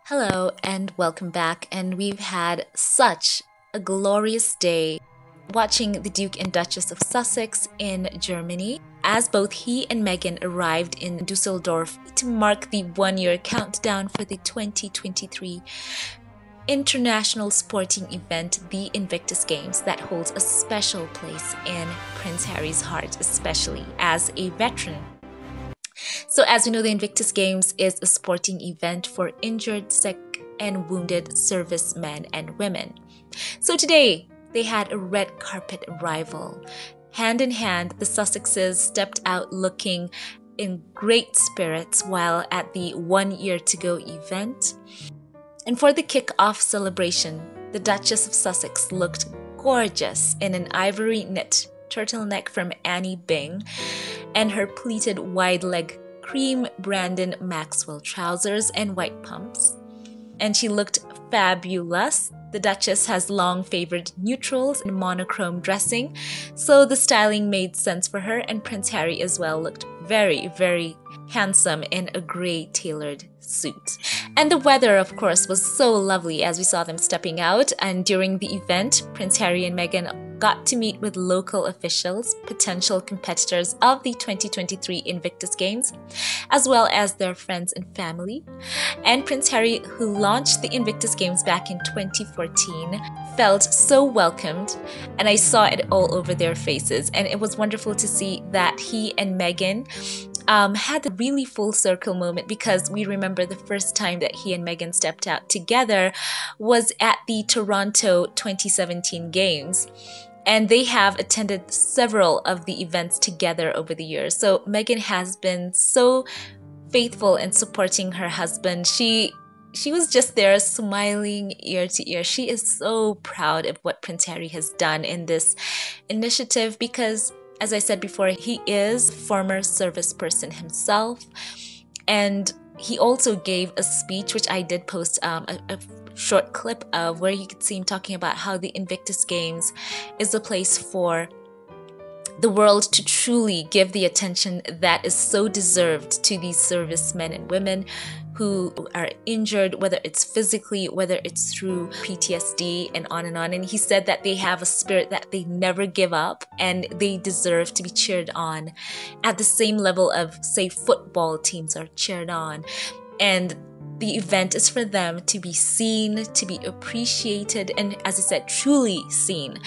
Hello and welcome back, and we've had such a glorious day watching the Duke and Duchess of Sussex in Germany, as both he and Meghan arrived in Düsseldorf to mark the one-year countdown for the 2023 international sporting event, the Invictus Games, that holds a special place in Prince Harry's heart, especially as a veteran. So as we know, the Invictus Games is a sporting event for injured, sick, and wounded servicemen and women. So today, they had a red carpet arrival. Hand in hand, the Sussexes stepped out looking in great spirits while at the one-year to go event. And for the kick-off celebration, the Duchess of Sussex looked gorgeous in an ivory knit turtleneck from Annie Bing and her pleated wide-leg cream Brandon Maxwell trousers and white pumps. And she looked fabulous. The Duchess has long favored neutrals and monochrome dressing, so the styling made sense for her, and Prince Harry as well looked very, very handsome in a grey tailored suit. And the weather, of course, was so lovely as we saw them stepping out, and during the event, Prince Harry and Meghan got to meet with local officials, potential competitors of the 2023 Invictus Games, as well as their friends and family. And Prince Harry, who launched the Invictus Games back in 2014, felt so welcomed, and I saw it all over their faces. And it was wonderful to see that he and Meghan had a really full circle moment, because we remember the first time that he and Meghan stepped out together was at the Toronto 2017 Games. And they have attended several of the events together over the years. So Meghan has been so faithful in supporting her husband. She was just there smiling ear to ear. She is so proud of what Prince Harry has done in this initiative because, as I said before, he is a former service person himself. And he also gave a speech, which I did post a short clip of, where you could see him talking about how the Invictus Games is a place for the world to truly give the attention that is so deserved to these servicemen and women who are injured, whether it's physically, whether it's through PTSD, and on and on. And he said that they have a spirit that they never give up, and they deserve to be cheered on at the same level of, say, football teams are cheered on. And the event is for them to be seen, to be appreciated, and, as I said, truly seen.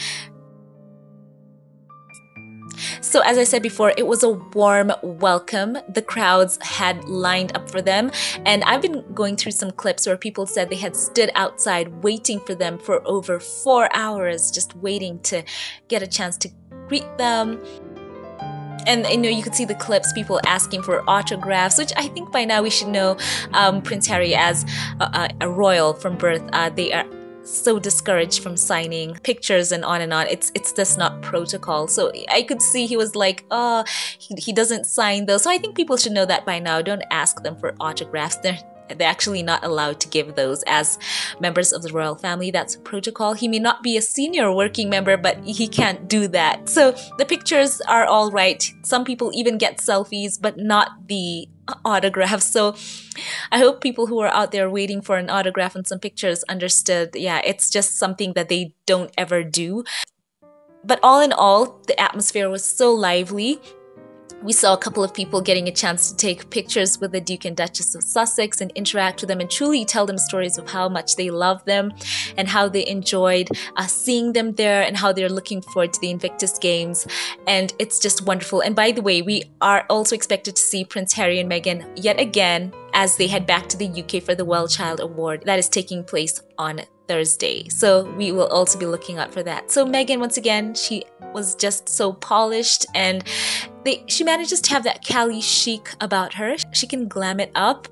So as I said before, it was a warm welcome. The crowds had lined up for them, and I've been going through some clips where people said they had stood outside waiting for them for over 4 hours, just waiting to get a chance to greet them. And you could see the clips, people asking for autographs, which I think by now we should know Prince Harry as a royal from birth. They are so discouraged from signing pictures and on and on. It's just not protocol. So I could see he was like, oh, he doesn't sign those. So I think people should know that by now. Don't ask them for autographs. They're actually not allowed to give those as members of the royal family. That's protocol. He may not be a senior working member, but he can't do that. So the pictures are all right. Some people even get selfies, but not the autographs. So I hope people who are out there waiting for an autograph and some pictures understood, yeah, it's just something that they don't ever do. But all in all, the atmosphere was so lively. We saw a couple of people getting a chance to take pictures with the Duke and Duchess of Sussex and interact with them and truly tell them stories of how much they love them and how they enjoyed seeing them there and how they're looking forward to the Invictus Games. And it's just wonderful. And by the way, we are also expected to see Prince Harry and Meghan yet again as they head back to the UK for the Well Child Award that is taking place on Thursday. So we will also be looking out for that. So Meghan, once again, she was just so polished, and she manages to have that Cali chic about her. She can glam it up,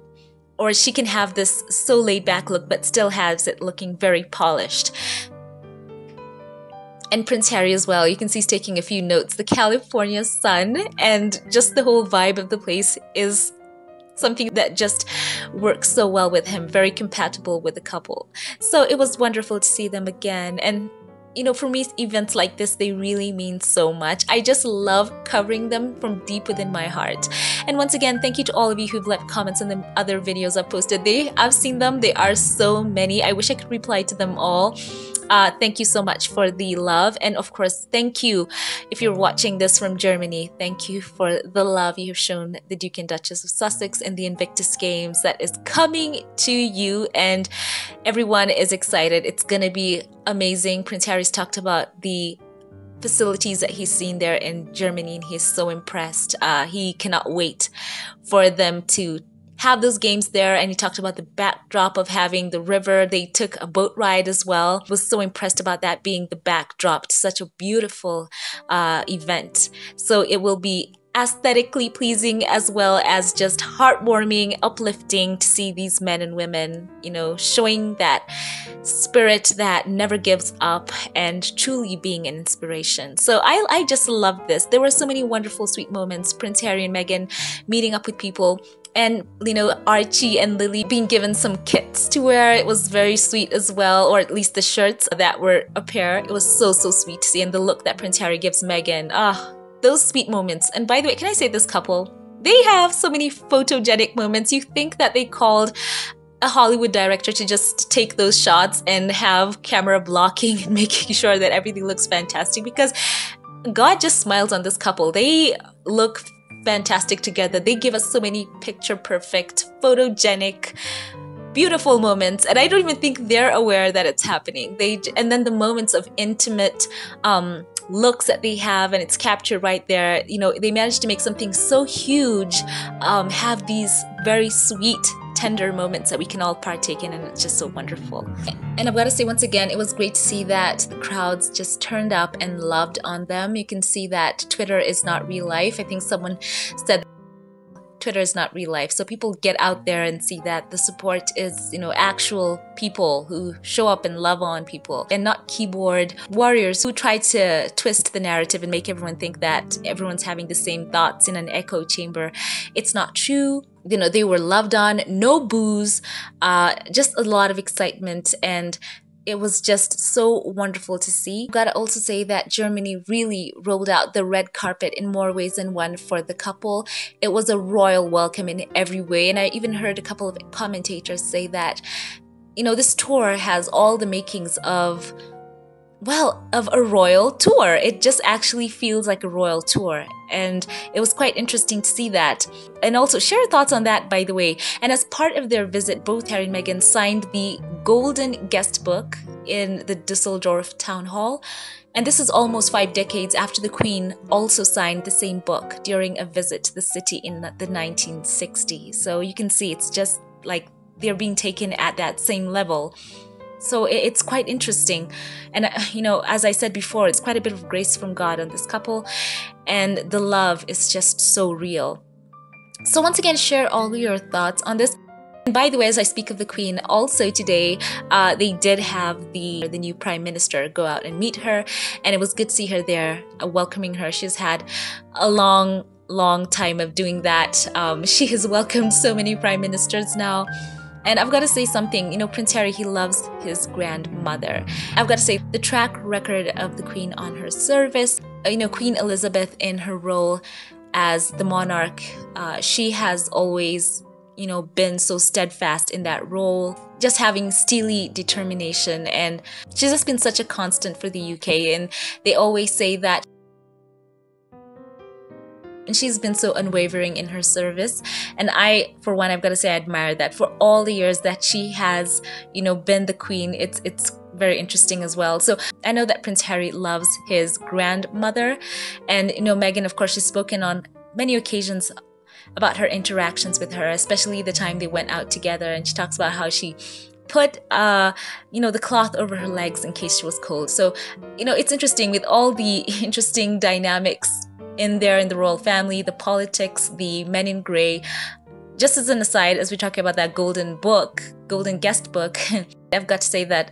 or she can have this so laid back look but still has it looking very polished. And Prince Harry as well, you can see he's taking a few notes. The California sun and just the whole vibe of the place is something that just works so well with him, very compatible with the couple. So it was wonderful to see them again. And for me, events like this, they really mean so much. I just love covering them from deep within my heart. And once again, thank you to all of you who've left comments on the other videos I've posted. I've seen them. They are so many. I wish I could reply to them all. Thank you so much for the love. And of course, thank you if you're watching this from Germany. Thank you for the love you have shown the Duke and Duchess of Sussex and the Invictus Games that is coming to you. And everyone is excited. It's going to be amazing. Prince Harry's talked about the facilities that he's seen there in Germany, and he's so impressed. He cannot wait for them to have those games there. And he talked about the backdrop of having the river. They took a boat ride as well. Was so impressed about that being the backdrop to such a beautiful event. So it will be aesthetically pleasing as well as just heartwarming, uplifting to see these men and women, showing that spirit that never gives up and truly being an inspiration. So I just love this. There were so many wonderful, sweet moments. Prince Harry and Meghan meeting up with people, and Archie and Lily being given some kits to wear. It was very sweet as well, or at least the shirts that were a pair. It was so sweet to see, and the look that Prince Harry gives Meghan. Those sweet moments. And by the way, can I say this couple? They have so many photogenic moments. You think that they called a Hollywood director to just take those shots and have camera blocking and making sure that everything looks fantastic, because God just smiles on this couple. They look fantastic together. They give us so many picture perfect, photogenic, beautiful moments, and I don't even think they're aware that it's happening. And then the moments of intimate looks that they have, and it's captured right there. They managed to make something so huge have these very sweet, tender moments that we can all partake in, and it's just so wonderful. And I've got to say once again, it was great to see that the crowds just turned up and loved on them. You can see that Twitter is not real life. I think someone said Twitter is not real life. So people get out there and see that the support is, actual people who show up and love on people, and not keyboard warriors who try to twist the narrative and make everyone think that everyone's having the same thoughts in an echo chamber. It's not true. They were loved on, no boos, just a lot of excitement, and it was just so wonderful to see. I've got to also say that Germany really rolled out the red carpet in more ways than one for the couple. It was a royal welcome in every way. And I even heard a couple of commentators say that, this tour has all the makings of a royal tour. It just actually feels like a royal tour. And it was quite interesting to see that. And also share your thoughts on that, by the way. And as part of their visit, both Harry and Meghan signed the Golden Guest Book in the Düsseldorf Town Hall. And this is almost 5 decades after the Queen also signed the same book during a visit to the city in the 1960s. So you can see it's just like they're being taken at that same level. So it's quite interesting. And, as I said before, it's quite a bit of grace from God on this couple. And the love is just so real. So once again, share all your thoughts on this. And by the way, as I speak of the Queen, also today, they did have the new Prime Minister go out and meet her. And it was good to see her there, welcoming her. She's had a long time of doing that. She has welcomed so many Prime Ministers now. And I've got to say something, Prince Harry, he loves his grandmother. I've got to say the track record of the Queen on her service, Queen Elizabeth in her role as the monarch, she has always, been so steadfast in that role, just having steely determination. And she's just been such a constant for the UK. And they always say that. And she's been so unwavering in her service. And I, for one, I've got to say I admire that. For all the years that she has, been the Queen, it's very interesting as well. So I know that Prince Harry loves his grandmother. And, Meghan, of course, she's spoken on many occasions about her interactions with her, especially the time they went out together. And she talks about how she put, the cloth over her legs in case she was cold. So, it's interesting with all the interesting dynamics in there in the royal family, the politics, the men in grey. Just as an aside, as we talk about that golden guest book, I've got to say that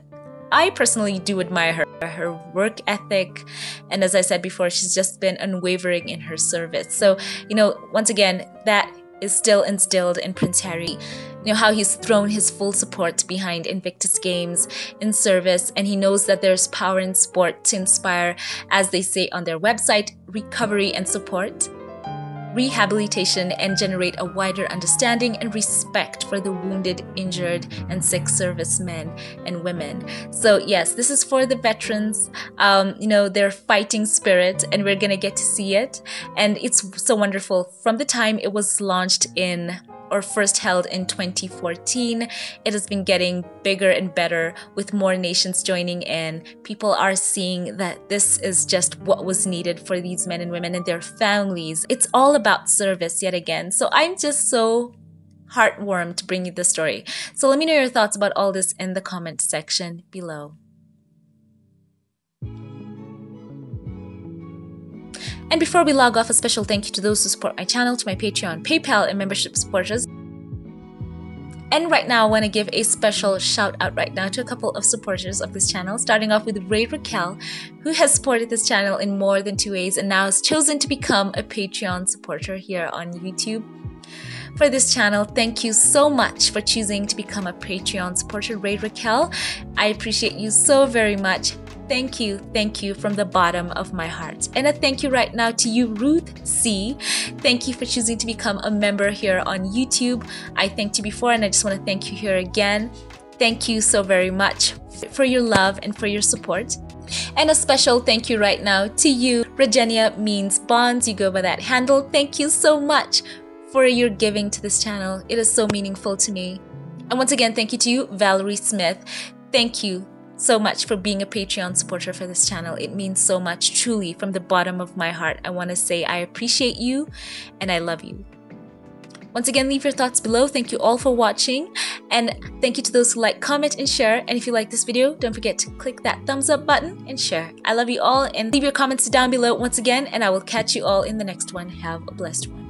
I personally do admire her work ethic. And as I said before, she's just been unwavering in her service. So, once again, that is still instilled in Prince Harry. how he's thrown his full support behind Invictus Games in service, and he knows that there's power in sport to inspire, as they say on their website, recovery and support, rehabilitation, and generate a wider understanding and respect for the wounded, injured, and sick servicemen and women. So yes, this is for the veterans, their fighting spirit, and we're gonna get to see it. And it's so wonderful. From the time it was launched or first held in 2014, it has been getting bigger and better with more nations joining in. People are seeing that this is just what was needed for these men and women and their families. It's all about service yet again. So I'm just so heartwarmed to bring you this story. So let me know your thoughts about all this in the comment section below. And before we log off, a special thank you to those who support my channel, to my Patreon, PayPal, and membership supporters. And right now, I want to give a special shout out right now to a couple of supporters of this channel, starting off with Ray Raquel, who has supported this channel in more than 2 ways and now has chosen to become a Patreon supporter here on YouTube. For this channel, thank you so much for choosing to become a Patreon supporter, Ray Raquel. I appreciate you so very much. Thank you from the bottom of my heart. And a thank you right now to you, Ruth C. Thank you for choosing to become a member here on YouTube. I thanked you before and I just want to thank you here again. Thank you so very much for your love and for your support. And a special thank you right now to you, Regenia Means Bonds. You go by that handle. Thank you so much for your giving to this channel. It is so meaningful to me. And once again, thank you to you, Valerie Smith. Thank you so much for being a Patreon supporter for this channel. It means so much, truly, from the bottom of my heart. I want to say I appreciate you and I love you. Once again, leave your thoughts below. Thank you all for watching, and thank you to those who like, comment, and share. And if you like this video, don't forget to click that thumbs up button and share. I love you all, and leave your comments down below once again, and I will catch you all in the next one. Have a blessed one.